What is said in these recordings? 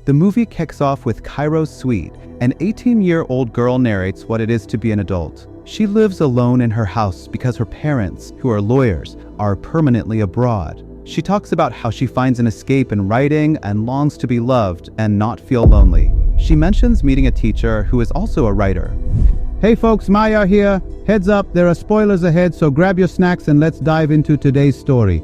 The movie kicks off with Cairo's suite. An 18-year-old girl narrates what it is to be an adult. She lives alone in her house because her parents, who are lawyers, are permanently abroad. She talks about how she finds an escape in writing and longs to be loved and not feel lonely. She mentions meeting a teacher who is also a writer. Hey folks, Maya here. Heads up, there are spoilers ahead, so grab your snacks and let's dive into today's story.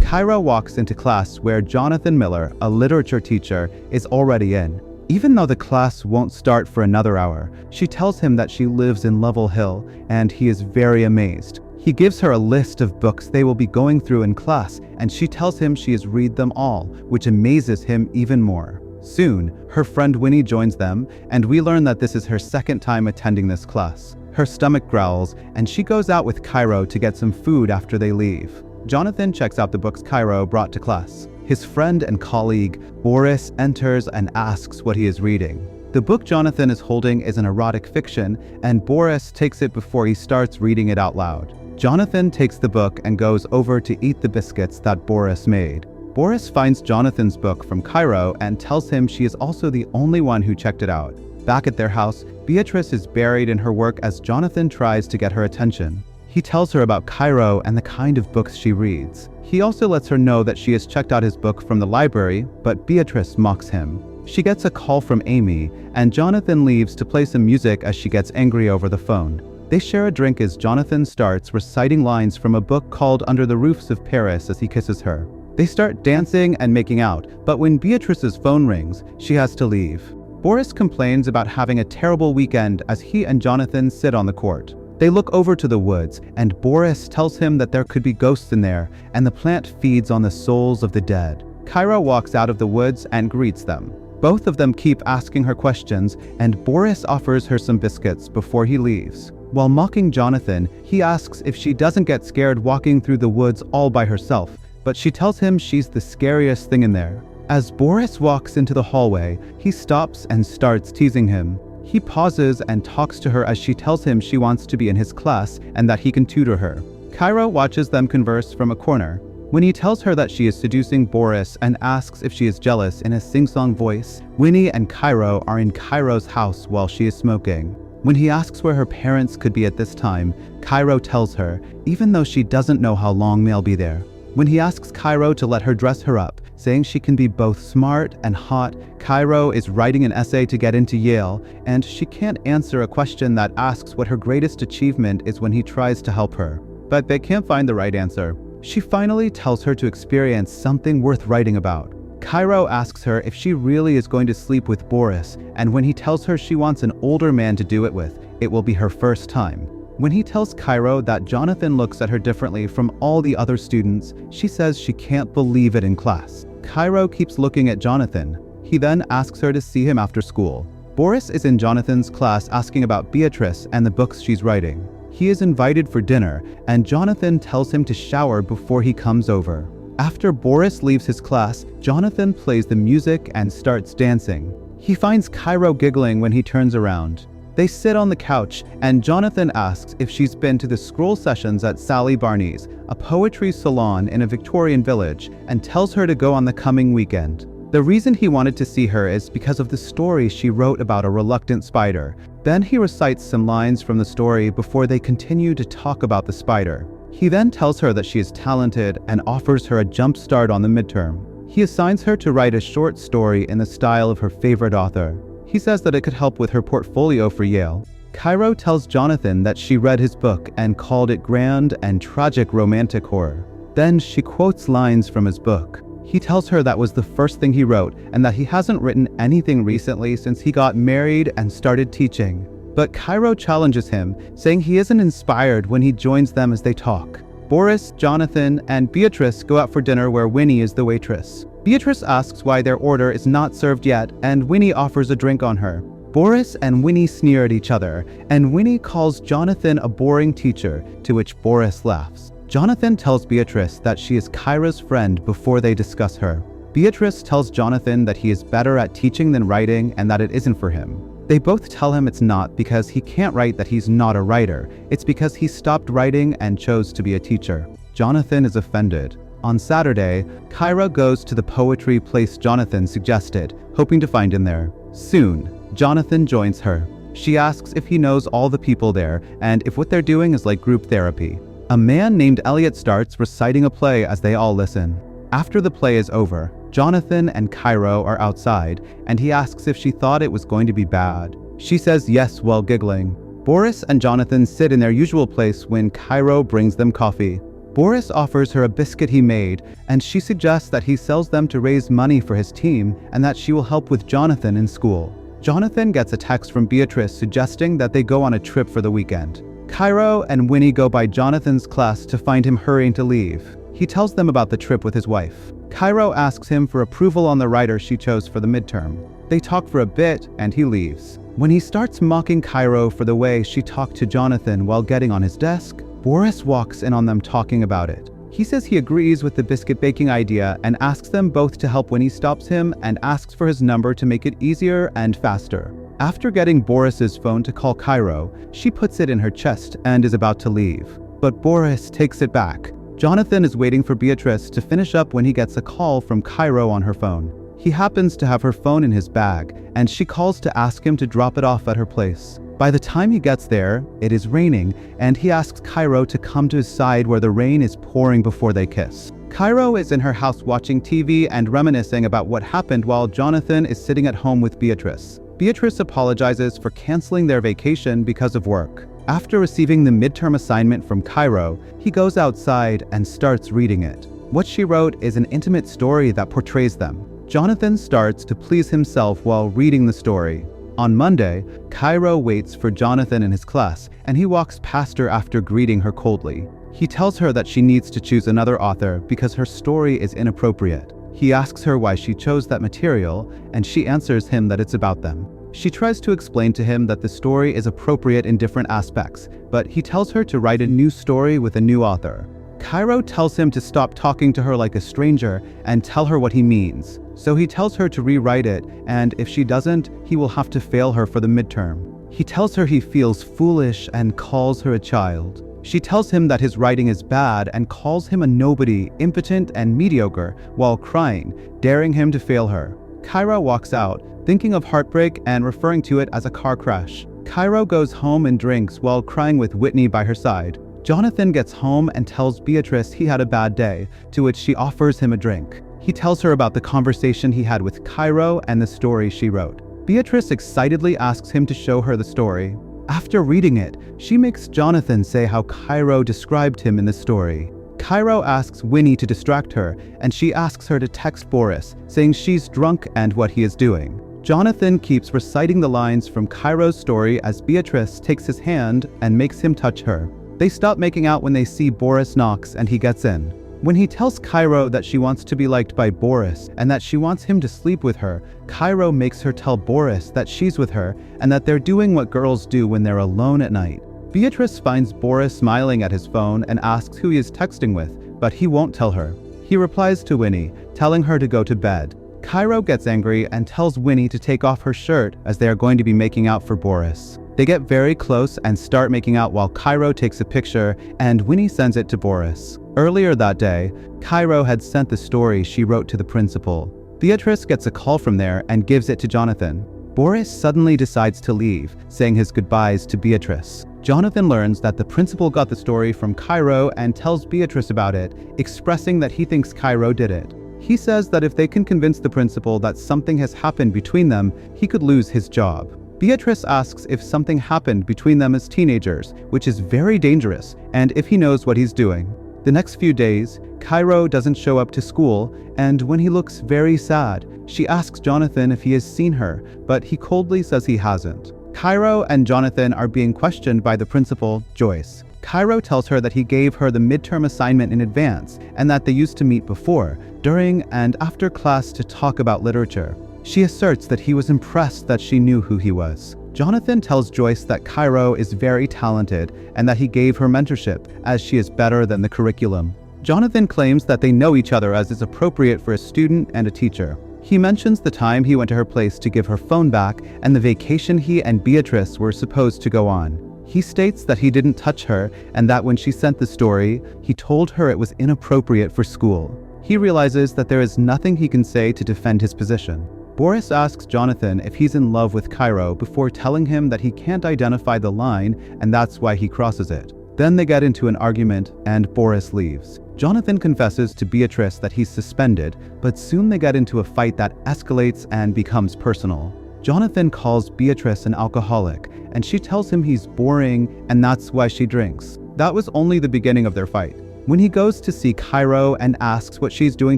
Cairo walks into class where Jonathan Miller, a literature teacher, is already in. Even though the class won't start for another hour, she tells him that she lives in Level Hill, and he is very amazed. He gives her a list of books they will be going through in class, and she tells him she has read them all, which amazes him even more. Soon, her friend Winnie joins them, and we learn that this is her second time attending this class. Her stomach growls, and she goes out with Cairo to get some food after they leave. Jonathan checks out the books Cairo brought to class. His friend and colleague, Boris, enters and asks what he is reading. The book Jonathan is holding is an erotic fiction, and Boris takes it before he starts reading it out loud. Jonathan takes the book and goes over to eat the biscuits that Boris made. Boris finds Jonathan's book from Cairo and tells him she is also the only one who checked it out. Back at their house, Beatrice is buried in her work as Jonathan tries to get her attention. He tells her about Cairo and the kind of books she reads. He also lets her know that she has checked out his book from the library, but Beatrice mocks him. She gets a call from Amy, and Jonathan leaves to play some music as she gets angry over the phone. They share a drink as Jonathan starts reciting lines from a book called Under the Roofs of Paris as he kisses her. They start dancing and making out, but when Beatrice's phone rings, she has to leave. Boris complains about having a terrible weekend as he and Jonathan sit on the court. They look over to the woods, and Boris tells him that there could be ghosts in there, and the plant feeds on the souls of the dead. Cairo walks out of the woods and greets them. Both of them keep asking her questions, and Boris offers her some biscuits before he leaves. While mocking Jonathan, he asks if she doesn't get scared walking through the woods all by herself, but she tells him she's the scariest thing in there. As Boris walks into the hallway, he stops and starts teasing him. He pauses and talks to her as she tells him she wants to be in his class and that he can tutor her. Cairo watches them converse from a corner. When he tells her that she is seducing Boris and asks if she is jealous in a sing-song voice, Winnie and Cairo are in Cairo's house while she is smoking. When he asks where her parents could be at this time, Cairo tells her, even though she doesn't know how long they'll be there. When he asks Cairo to let her dress her up, saying she can be both smart and hot, Cairo is writing an essay to get into Yale, and she can't answer a question that asks what her greatest achievement is when he tries to help her. But they can't find the right answer. She finally tells her to experience something worth writing about. Cairo asks her if she really is going to sleep with Boris, and when he tells her she wants an older man to do it with, it will be her first time. When he tells Cairo that Jonathan looks at her differently from all the other students, she says she can't believe it in class. Cairo keeps looking at Jonathan. He then asks her to see him after school. Boris is in Jonathan's class asking about Beatrice and the books she's writing. He is invited for dinner, and Jonathan tells him to shower before he comes over. After Boris leaves his class, Jonathan plays the music and starts dancing. He finds Cairo giggling when he turns around. They sit on the couch, and Jonathan asks if she's been to the scroll sessions at Sally Barney's, a poetry salon in a Victorian village, and tells her to go on the coming weekend. The reason he wanted to see her is because of the story she wrote about a reluctant spider. Then he recites some lines from the story before they continue to talk about the spider. He then tells her that she is talented and offers her a jump start on the midterm. He assigns her to write a short story in the style of her favorite author. He says that it could help with her portfolio for Yale. Cairo tells Jonathan that she read his book and called it grand and tragic romantic horror. Then she quotes lines from his book. He tells her that was the first thing he wrote and that he hasn't written anything recently since he got married and started teaching. But Cairo challenges him, saying he isn't inspired when he joins them as they talk. Boris, Jonathan, and Beatrice go out for dinner where Winnie is the waitress. Beatrice asks why their order is not served yet, and Winnie offers a drink on her. Boris and Winnie sneer at each other, and Winnie calls Jonathan a boring teacher, to which Boris laughs. Jonathan tells Beatrice that she is Kyra's friend before they discuss her. Beatrice tells Jonathan that he is better at teaching than writing and that it isn't for him. They both tell him it's not because he can't write that he's not a writer. It's because he stopped writing and chose to be a teacher. Jonathan is offended. On Saturday, Kyra goes to the poetry place Jonathan suggested, hoping to find him there. Soon, Jonathan joins her. She asks if he knows all the people there and if what they're doing is like group therapy. A man named Elliot starts reciting a play as they all listen. After the play is over, Jonathan and Kyra are outside, and he asks if she thought it was going to be bad. She says yes while giggling. Boris and Jonathan sit in their usual place when Kyra brings them coffee. Boris offers her a biscuit he made, and she suggests that he sells them to raise money for his team and that she will help with Jonathan in school. Jonathan gets a text from Beatrice suggesting that they go on a trip for the weekend. Kyra and Winnie go by Jonathan's class to find him hurrying to leave. He tells them about the trip with his wife. Kyra asks him for approval on the writer she chose for the midterm. They talk for a bit and he leaves. When he starts mocking Kyra for the way she talked to Jonathan while getting on his desk, Boris walks in on them talking about it. He says he agrees with the biscuit baking idea and asks them both to help when he stops him and asks for his number to make it easier and faster. After getting Boris's phone to call Kyra, she puts it in her chest and is about to leave. But Boris takes it back. Jonathan is waiting for Beatrice to finish up when he gets a call from Kyra on her phone. He happens to have her phone in his bag, and she calls to ask him to drop it off at her place. By the time he gets there, it is raining, and he asks Kyra to come to his side where the rain is pouring before they kiss. Kyra is in her house watching TV and reminiscing about what happened while Jonathan is sitting at home with Beatrice. Beatrice apologizes for canceling their vacation because of work. After receiving the midterm assignment from Kyra, he goes outside and starts reading it. What she wrote is an intimate story that portrays them. Jonathan starts to please himself while reading the story. On Monday, Kyra waits for Jonathan in his class, and he walks past her after greeting her coldly. He tells her that she needs to choose another author because her story is inappropriate. He asks her why she chose that material, and she answers him that it's about them. She tries to explain to him that the story is appropriate in different aspects, but he tells her to write a new story with a new author. Kyra tells him to stop talking to her like a stranger and tell her what he means. So he tells her to rewrite it, and if she doesn't, he will have to fail her for the midterm. He tells her he feels foolish and calls her a child. She tells him that his writing is bad and calls him a nobody, impotent, and mediocre while crying, daring him to fail her. Kyra walks out, thinking of heartbreak and referring to it as a car crash. Kyra goes home and drinks while crying with Whitney by her side. Jonathan gets home and tells Beatrice he had a bad day, to which she offers him a drink. He tells her about the conversation he had with Kyra and the story she wrote. Beatrice excitedly asks him to show her the story. After reading it, she makes Jonathan say how Kyra described him in the story. Kyra asks Winnie to distract her, and she asks her to text Boris, saying she's drunk and what he is doing. Jonathan keeps reciting the lines from Kyra's story as Beatrice takes his hand and makes him touch her. They stop making out when they see Boris knocks and he gets in. When he tells Kyra that she wants to be liked by Boris and that she wants him to sleep with her, Kyra makes her tell Boris that she's with her and that they're doing what girls do when they're alone at night. Beatrice finds Boris smiling at his phone and asks who he is texting with, but he won't tell her. He replies to Winnie, telling her to go to bed. Kyra gets angry and tells Winnie to take off her shirt as they are going to be making out for Boris. They get very close and start making out while Kyra takes a picture and Winnie sends it to Boris. Earlier that day, Kyra had sent the story she wrote to the principal. Beatrice gets a call from there and gives it to Jonathan. Boris suddenly decides to leave, saying his goodbyes to Beatrice. Jonathan learns that the principal got the story from Kyra and tells Beatrice about it, expressing that he thinks Kyra did it. He says that if they can convince the principal that something has happened between them, he could lose his job. Beatrice asks if something happened between them as teenagers, which is very dangerous, and if he knows what he's doing. The next few days, Kyra doesn't show up to school, and when he looks very sad, she asks Jonathan if he has seen her, but he coldly says he hasn't. Kyra and Jonathan are being questioned by the principal, Joyce. Kyra tells her that he gave her the midterm assignment in advance, and that they used to meet before, during, and after class to talk about literature. She asserts that he was impressed that she knew who he was. Jonathan tells Joyce that Kyra is very talented and that he gave her mentorship, as she is better than the curriculum. Jonathan claims that they know each other as is appropriate for a student and a teacher. He mentions the time he went to her place to give her phone back and the vacation he and Beatrice were supposed to go on. He states that he didn't touch her and that when she sent the story, he told her it was inappropriate for school. He realizes that there is nothing he can say to defend his position. Boris asks Jonathan if he's in love with Cairo before telling him that he can't identify the line and that's why he crosses it. Then they get into an argument and Boris leaves. Jonathan confesses to Beatrice that he's suspended, but soon they get into a fight that escalates and becomes personal. Jonathan calls Beatrice an alcoholic, and she tells him he's boring and that's why she drinks. That was only the beginning of their fight. When he goes to see Cairo and asks what she's doing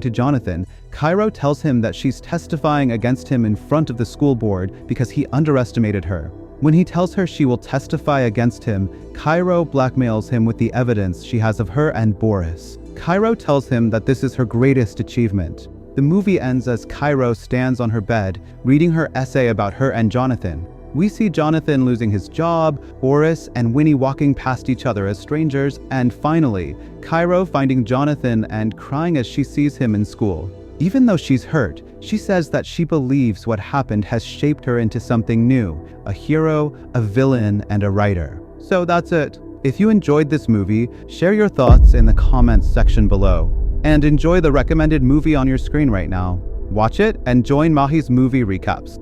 to Jonathan, Cairo tells him that she's testifying against him in front of the school board because he underestimated her. When he tells her she will testify against him, Cairo blackmails him with the evidence she has of her and Boris. Cairo tells him that this is her greatest achievement. The movie ends as Cairo stands on her bed, reading her essay about her and Jonathan. We see Jonathan losing his job, Boris and Winnie walking past each other as strangers, and finally, Cairo finding Jonathan and crying as she sees him in school. Even though she's hurt, she says that she believes what happened has shaped her into something new, a hero, a villain, and a writer. So that's it. If you enjoyed this movie, share your thoughts in the comments section below. And enjoy the recommended movie on your screen right now. Watch it and join Mahi's movie recaps.